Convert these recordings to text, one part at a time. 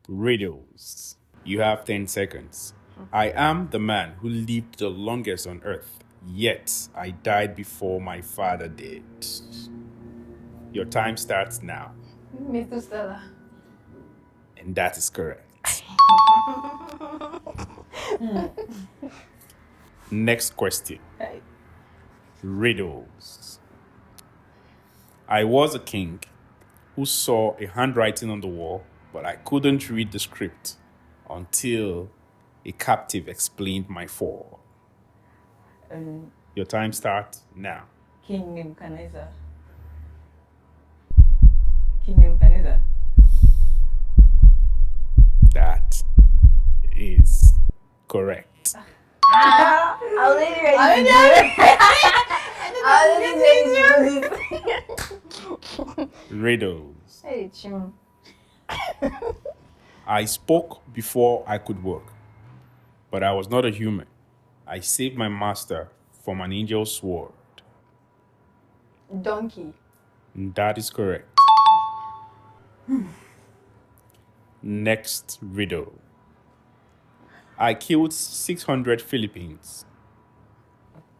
Riddles. You have 10 seconds. I am the man who lived the longest on earth, yet I died before my father did. Your time starts now. Methuselah. And that is correct. Next question. Right. Riddles. I was a king who saw a handwriting on the wall, but I couldn't read the script until a captive explained my fall. Your time starts now. King Nebuchadnezzar. King Nebuchadnezzar. That is correct. I was ready. Riddles. Hey, Chim. I spoke before I could work, but I was not a human. I saved my master from an angel's sword. Donkey. That is correct. Next riddle. I killed 600 Philippines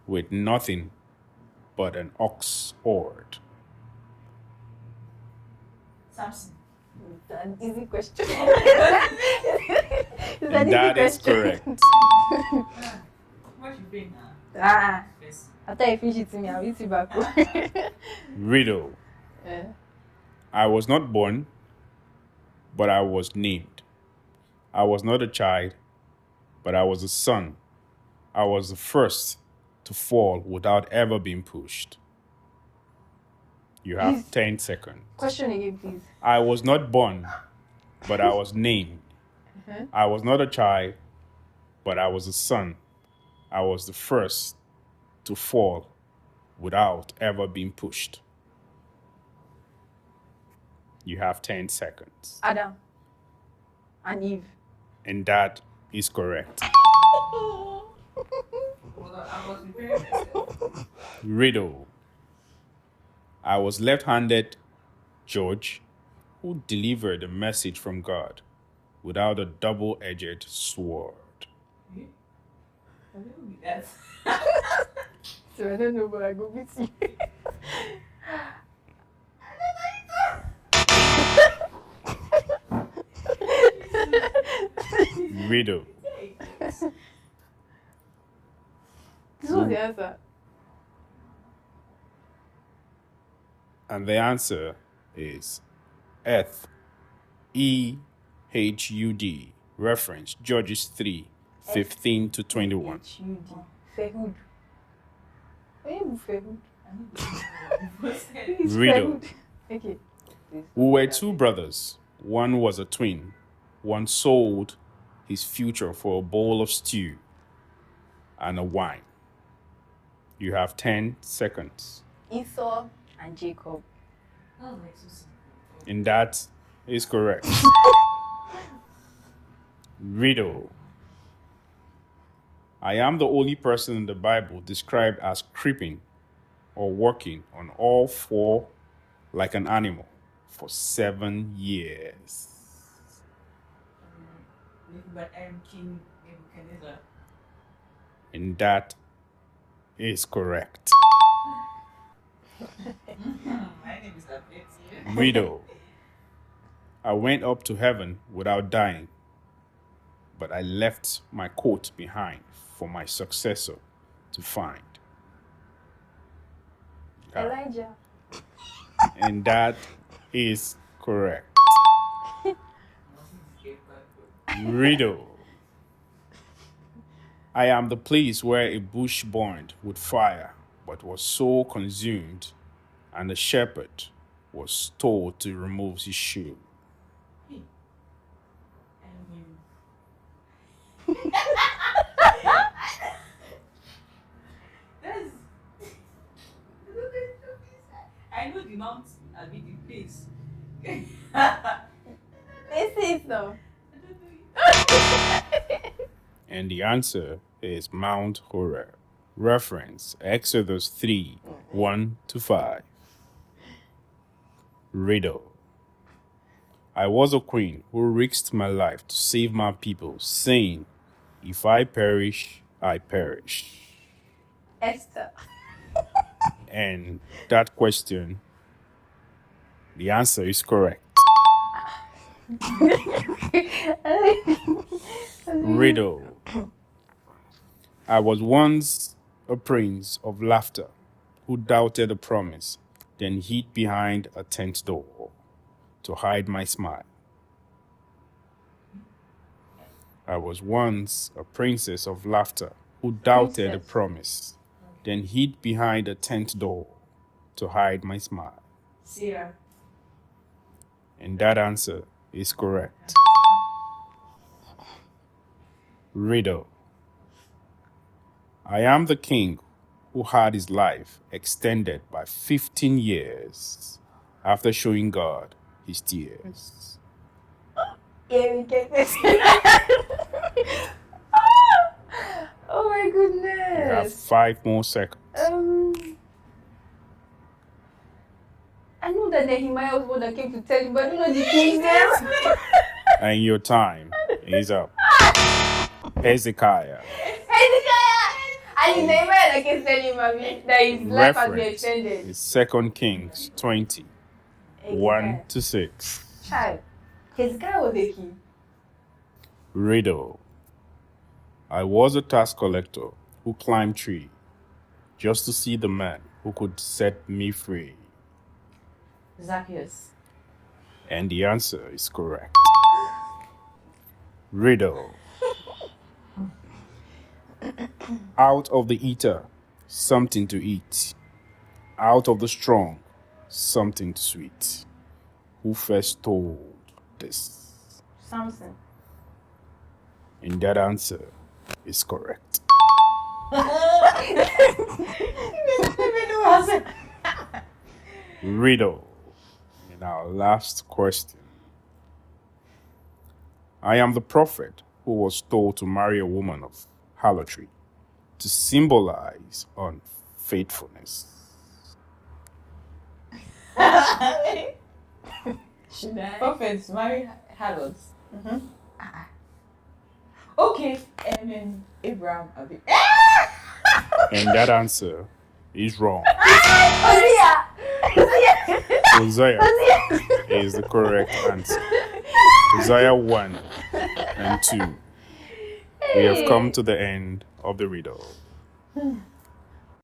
with nothing but an ox sword. Samson. It's an easy question. And that is correct. What you bring now? Yes. After I finish it to me, I'll eat it back. Riddle. I was not born, but I was named. I was not a child, but I was a son. I was the first to fall without ever being pushed. You have Please. 10 seconds. Question again, please. I was not born, but I was named. I was not a child, but I was a son. I was the first to fall without ever being pushed. You have 10 seconds. Adam and Eve. And that is correct. Hold on, I was preparing myself. Riddle. I was left-handed George who delivered a message from God without a double-edged sword. I don't need that. So I don't know, but I go with you. Riddle. This was the answer. And the answer is Eth. E-H-U-D. Reference Judges 3, 15 to 21. H-U-D. Fehud. Fehud. It's Riddle. Fehud. Okay. We were two brothers. One was a twin. One sold his future for a bowl of stew and a wine. You have 10 seconds. Esau and Jacob. That was like so simple. And that is correct. Riddle. I am the only person in the Bible described as creeping or walking on all four like an animal for 7 years. But I'm King Nebuchadnezzar. And that is correct. My name is Abeti. Riddle. I went up to heaven without dying, but I left my coat behind for my successor to find. Elijah. And that is correct. Riddle. I am the place where a bush burned with fire, but was so consumed, and the shepherd was told to remove his shoe. That's. I know the mountain. I'll be the place. This is though. And the answer is Mount Horeb. Reference Exodus 3, 1 to 5. Riddle. I was a queen who risked my life to save my people, saying, if I perish, I perish. Esther. And that question, the answer is correct. Riddle. I was once a prince of laughter who doubted a promise, then hid behind a tent door to hide my smile. I was once a princess of laughter who doubted a promise, then hid behind a tent door to hide my smile. Sarah. And that answer is correct. Riddle. I am the king who had his life extended by 15 years after showing God his tears. Yeah, we get this. Oh my You have goodness. 5 more seconds. I know that Nehemiah was one that came to tell you, but I don't know the king's name. And your time is up. Hezekiah. And Nehemiah that came to tell you, mommy, that his life has been Reference extended. is 2 Kings 20, 1 to 6. Child, Hezekiah was a king. Riddle. I was a tax collector who climbed tree just to see the man who could set me free. Zacchaeus. And the answer is correct. Riddle. Out of the eater, something to eat. Out of the strong, something sweet. Who first told this? Samson. And that answer is correct. Riddle. And our last question. I am the prophet who was told to marry a woman of harlotry to symbolize unfaithfulness. Should I? Prophets marry harlots. Okay, and then Abraham. And that answer is wrong. Hosea is the correct answer. Hosea 1 and 2. We have come to the end of the riddle.